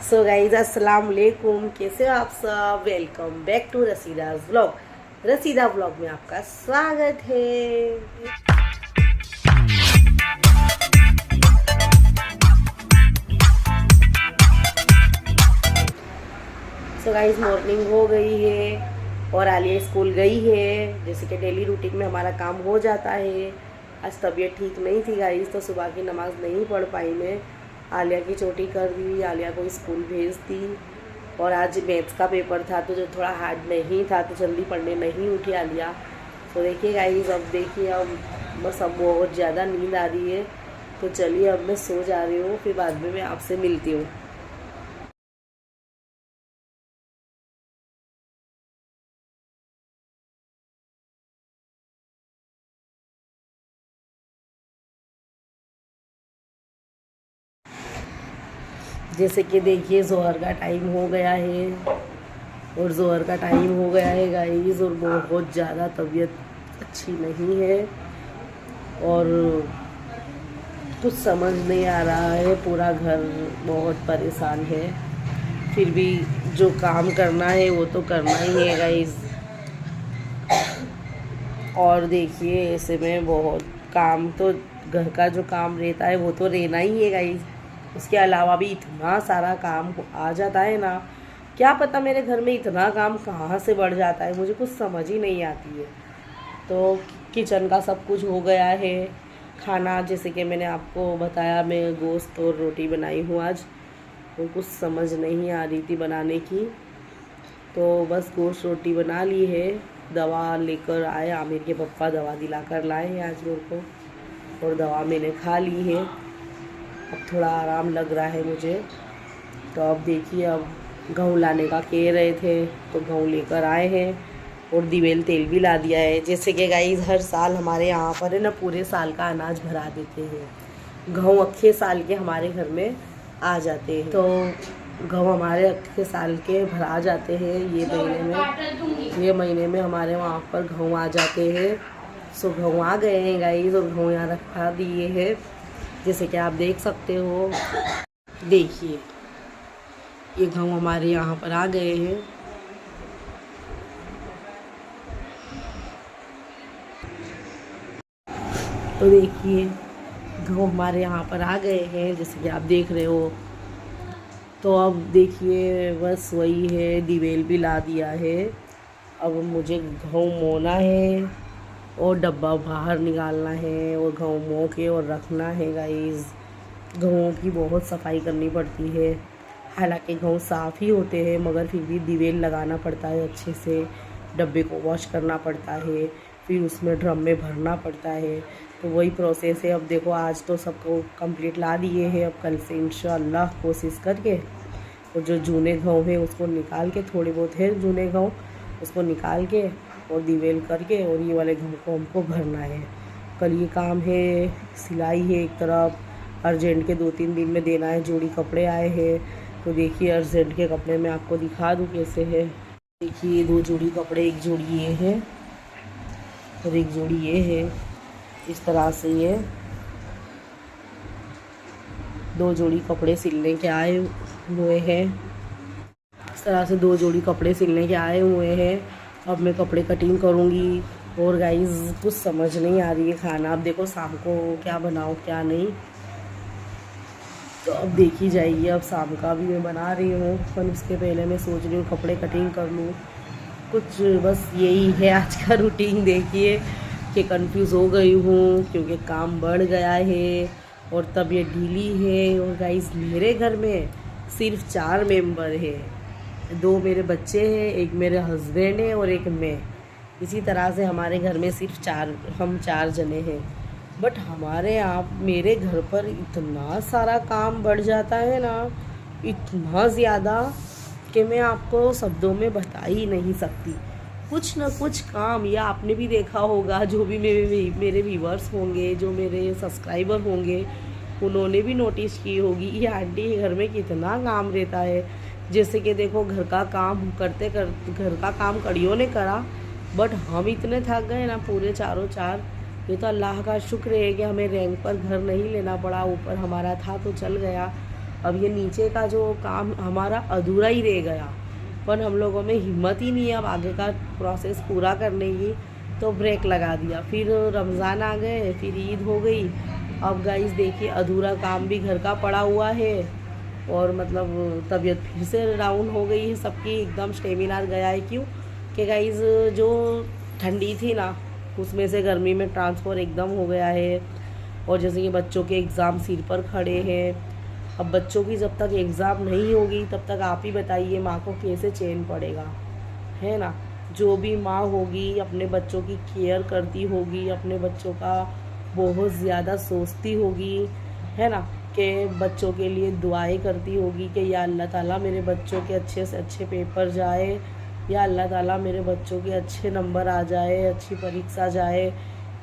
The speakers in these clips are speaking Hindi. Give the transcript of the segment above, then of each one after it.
सो गाइज अस्सलाम वालेकुम, कैसे हो आप सब। Welcome back to Rasida's vlog. Rasida vlog में आपका स्वागत है। सो गाइज मॉर्निंग हो गई है और आलिया स्कूल गई है। जैसे कि डेली रूटीन में हमारा काम हो जाता है। आज तबीयत ठीक नहीं थी गाइज, तो सुबह की नमाज़ नहीं पढ़ पाई मैं। आलिया की चोटी कर दी, आलिया को स्कूल भेज दी। और आज मैथ्स का पेपर था तो जो थोड़ा हार्ड नहीं था तो जल्दी पढ़ने नहीं उठी आलिया। तो देखिए गाइज, अब देखिए अब बस अब बहुत ज़्यादा नींद आ रही है, तो चलिए अब मैं सो जा रही हूँ, फिर बाद में मैं आपसे मिलती हूँ। जैसे कि देखिए ज़ोहर का टाइम हो गया है और ज़ोहर का टाइम हो गया है गाइस, और बहुत ज़्यादा तबीयत अच्छी नहीं है और कुछ समझ नहीं आ रहा है। पूरा घर बहुत परेशान है, फिर भी जो काम करना है वो तो करना ही है गाइस। और देखिए ऐसे में बहुत काम तो घर का जो काम रहता है वो तो रहना ही है गाइस। उसके अलावा भी इतना सारा काम आ जाता है ना, क्या पता मेरे घर में इतना काम कहाँ से बढ़ जाता है, मुझे कुछ समझ ही नहीं आती है। तो किचन का सब कुछ हो गया है। खाना जैसे कि मैंने आपको बताया, मैं गोश्त और रोटी बनाई हूँ आज, तो कुछ समझ नहीं आ रही थी बनाने की, तो बस गोश्त रोटी बना ली है। दवा लेकर आए, आमिर के पप्पा दवा दिला कर लाए हैं आज मेरे को, और दवा मैंने खा ली है। अब थोड़ा आराम लग रहा है मुझे। तो अब देखिए, अब गेहूँ लाने का कह रहे थे तो गेहूँ लेकर आए हैं, और दिवेल तेल भी ला दिया है। जैसे कि गाइस हर साल हमारे यहाँ पर है ना, पूरे साल का अनाज भरा देते हैं। गेहूँ अक्खे साल के हमारे घर में आ जाते हैं, तो गेहूँ हमारे अक्खे साल के भरा जाते हैं। ये महीने में हमारे वहाँ पर गेहूँ आ जाते हैं। सो गेहूँ आ गए हैं गाइस, और गेहूँ यहाँ रखा दिए हैं, जैसे कि आप देख सकते हो। देखिए ये गेहूँ हमारे यहाँ पर आ गए हैं। तो देखिए गेहूँ हमारे यहाँ पर आ गए हैं, जैसे कि आप देख रहे हो। तो अब देखिए बस वही है, दिवेल भी ला दिया है। अब मुझे गेहूँ मोना है और डब्बा बाहर निकालना है, और गेहूँ मो के और रखना है गाइस। गेहूँ की बहुत सफाई करनी पड़ती है। हालांकि गेहूँ साफ़ ही होते हैं, मगर फिर भी दिवेल लगाना पड़ता है अच्छे से। डब्बे को वॉश करना पड़ता है, फिर उसमें ड्रम में भरना पड़ता है। तो वही प्रोसेस है। अब देखो आज तो सबको कंप्लीट ला दिए हैं, अब कल से इंशाल्लाह कोशिश करके, और जो जूने गेहूँ हैं उसको निकाल के, थोड़े बहुत है जूने गेहूँ उसको निकाल के और दिवेल करके, और ये वाले गेहूँ को हमको भरना है। कल ये काम है। सिलाई है एक तरफ, अर्जेंट के 2-3 दिन में देना है। जोड़ी कपड़े आए हैं, तो देखिए अर्जेंट के कपड़े मैं आपको दिखा दूँ कैसे है। देखिए 2 जोड़ी कपड़े, एक जोड़ी ये है और एक जोड़ी ये है। इस तरह से ये 2 जोड़ी कपड़े सिलने के आए हुए हैं। इस तरह से 2 जोड़ी कपड़े सिलने के आए हुए हैं। अब मैं कपड़े कटिंग करूँगी। और गाइस कुछ समझ नहीं आ रही है खाना, अब देखो शाम को क्या बनाऊँ क्या नहीं, तो अब देखी जाएगी। अब शाम का भी मैं बना रही हूँ, पर उसके पहले मैं सोच रही हूँ कपड़े कटिंग कर लूँ कुछ। बस यही है आज का रूटीन। देखिए कि कंफ्यूज हो गई हूँ, क्योंकि काम बढ़ गया है और तबीयत ढीली है। और गाइस मेरे घर में सिर्फ 4 मेंबर है। 2 मेरे बच्चे हैं, एक मेरे हस्बैंड है और एक मैं। इसी तरह से हमारे घर में सिर्फ हम 4 जने हैं। बट हमारे यहाँ मेरे घर पर इतना सारा काम बढ़ जाता है ना, इतना ज़्यादा कि मैं आपको शब्दों में बता ही नहीं सकती। कुछ ना कुछ काम, या आपने भी देखा होगा, जो भी मेरे व्यूवर्स होंगे, जो मेरे सब्सक्राइबर होंगे, उन्होंने भी नोटिस की होगी ये आंटी के घर में कितना काम रहता है। जैसे कि देखो घर का काम करते घर का काम कड़ियों ने करा, बट हम इतने थक गए ना पूरे चारों 4। ये तो अल्लाह का शुक्र है कि हमें रैंक पर घर नहीं लेना पड़ा, ऊपर हमारा था तो चल गया। अब ये नीचे का जो काम हमारा अधूरा ही रह गया, पर हम लोगों में हिम्मत ही नहीं है अब आगे का प्रोसेस पूरा करने की, तो ब्रेक लगा दिया। फिर रमज़ान आ गए, फिर ईद हो गई। अब गाइस देखिए अधूरा काम भी घर का पड़ा हुआ है, और मतलब तबीयत फिर से डाउन हो गई है सबकी, एकदम स्टेमिना गया है। क्यों कि गाइस जो ठंडी थी ना, उसमें से गर्मी में ट्रांसफ़र एकदम हो गया है। और जैसे कि बच्चों के एग्ज़ाम सिर पर खड़े हैं, अब बच्चों की जब तक एग्ज़ाम नहीं होगी तब तक आप ही बताइए माँ को कैसे चैन पड़ेगा, है ना। जो भी माँ होगी अपने बच्चों की केयर करती होगी, अपने बच्चों का बहुत ज़्यादा सोचती होगी, है ना, कि बच्चों के लिए दुआएं करती होगी कि या अल्लाह ताला मेरे बच्चों के अच्छे से अच्छे पेपर जाए, या अल्लाह ताला मेरे बच्चों के अच्छे नंबर आ जाए, अच्छी परीक्षा जाए,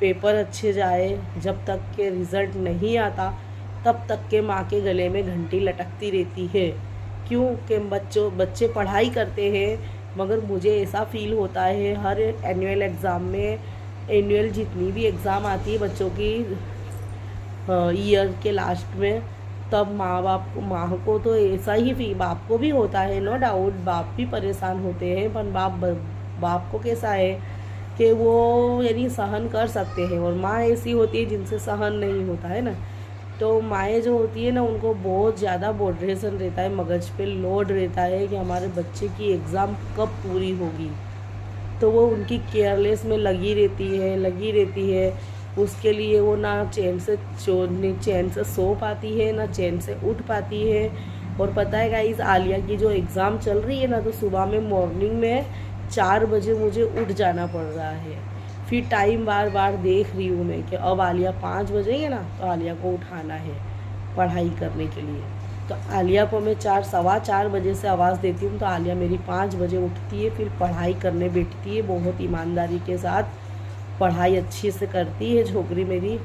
पेपर अच्छे जाए। जब तक के रिज़ल्ट नहीं आता तब तक के माँ के गले में घंटी लटकती रहती है। क्यों कि बच्चे पढ़ाई करते हैं, मगर मुझे ऐसा फील होता है हर एनुअल एग्ज़ाम में, एनुअल जितनी भी एग्ज़ाम आती है बच्चों की ईयर के लास्ट में, तब माँ को तो ऐसा ही फील, बाप को भी होता है नो डाउट, बाप भी परेशान होते हैं, पर बाप को कैसा है कि वो यानी सहन कर सकते हैं, और माँ ऐसी होती है जिनसे सहन नहीं होता है ना। तो माएँ जो होती है ना, उनको बहुत ज़्यादा बॉड्रेशन रहता है, मगज पे लोड रहता है कि हमारे बच्चे की एग्ज़ाम कब पूरी होगी। तो वो उनकी केयरलेस में लगी रहती है। उसके लिए वो ना चैन से सो पाती है, ना चैन से उठ पाती है। और पता है गाइस, आलिया की जो एग्ज़ाम चल रही है ना, तो सुबह में मॉर्निंग में 4 बजे मुझे उठ जाना पड़ रहा है। फिर टाइम बार बार देख रही हूँ मैं कि अब आलिया 5 बजेंगे ना, तो आलिया को उठाना है पढ़ाई करने के लिए। तो आलिया को मैं 4-4:15 बजे से आवाज़ देती हूँ, तो आलिया मेरी 5 बजे उठती है, फिर पढ़ाई करने बैठती है। बहुत ईमानदारी के साथ पढ़ाई अच्छी से करती है छोकरी मेरी।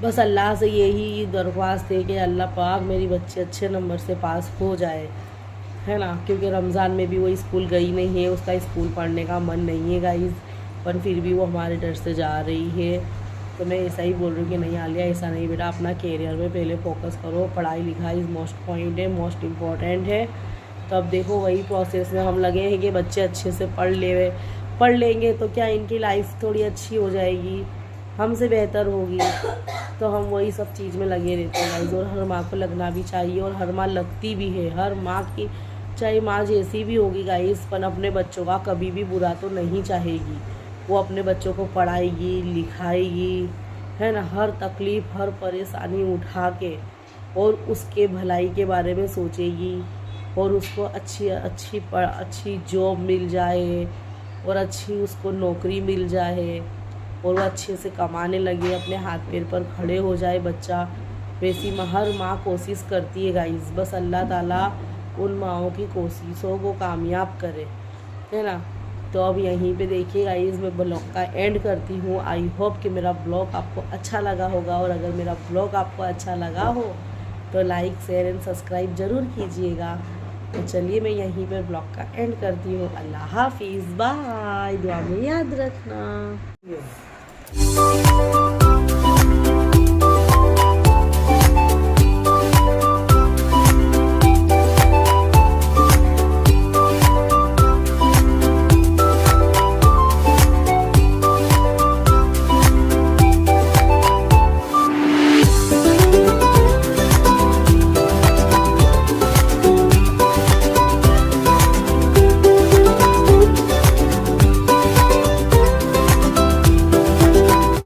बस अल्लाह से यही दरख्वास्त है कि अल्लाह पाक मेरी बच्चे अच्छे नंबर से पास हो जाए, है ना। क्योंकि रमज़ान में भी वो स्कूल गई नहीं है, उसका स्कूल पढ़ने का मन नहीं है गाइस, पर फिर भी वो हमारे डर से जा रही है। तो मैं ऐसा ही बोल रही हूँ कि नहीं आलिया, ऐसा नहीं बेटा, अपना कैरियर में पहले फोकस करो, पढ़ाई लिखाई मोस्ट पॉइंट है, मोस्ट इम्पॉर्टेंट है। तो अब देखो वही प्रोसेस में हम लगे हैं कि बच्चे अच्छे से पढ़ लेंगे तो क्या इनकी लाइफ थोड़ी अच्छी हो जाएगी, हमसे बेहतर होगी। तो हम वही सब चीज़ में लगे रहते हैं गाइस, और हर माँ को लगना भी चाहिए, और हर माँ लगती भी है। हर माँ की, चाहे माँ जैसी भी होगी गाइस, पर अपने बच्चों का कभी भी बुरा तो नहीं चाहेगी। वो अपने बच्चों को पढ़ाएगी, लिखाएगी, है ना, हर तकलीफ़ हर परेशानी उठा के, और उसके भलाई के बारे में सोचेगी, और उसको अच्छी जॉब मिल जाए, और अच्छी उसको नौकरी मिल जाए, और वो अच्छे से कमाने लगे, अपने हाथ पैर पर खड़े हो जाए बच्चा। वैसी हर माँ कोशिश करती है गाइस, बस अल्लाह ताला उन माँओं की कोशिशों को कामयाब करे, है ना। तो अब यहीं पे देखिए गाइस, मैं ब्लॉग का एंड करती हूँ। आई होप कि मेरा ब्लॉग आपको अच्छा लगा होगा, और अगर मेरा ब्लॉग आपको अच्छा लगा हो तो लाइक शेयर एंड सब्सक्राइब ज़रूर कीजिएगा। तो चलिए मैं यहीं पर ब्लॉग का एंड करती हूँ। अल्लाह हाफिज़, बाय, दुआ में याद रखना।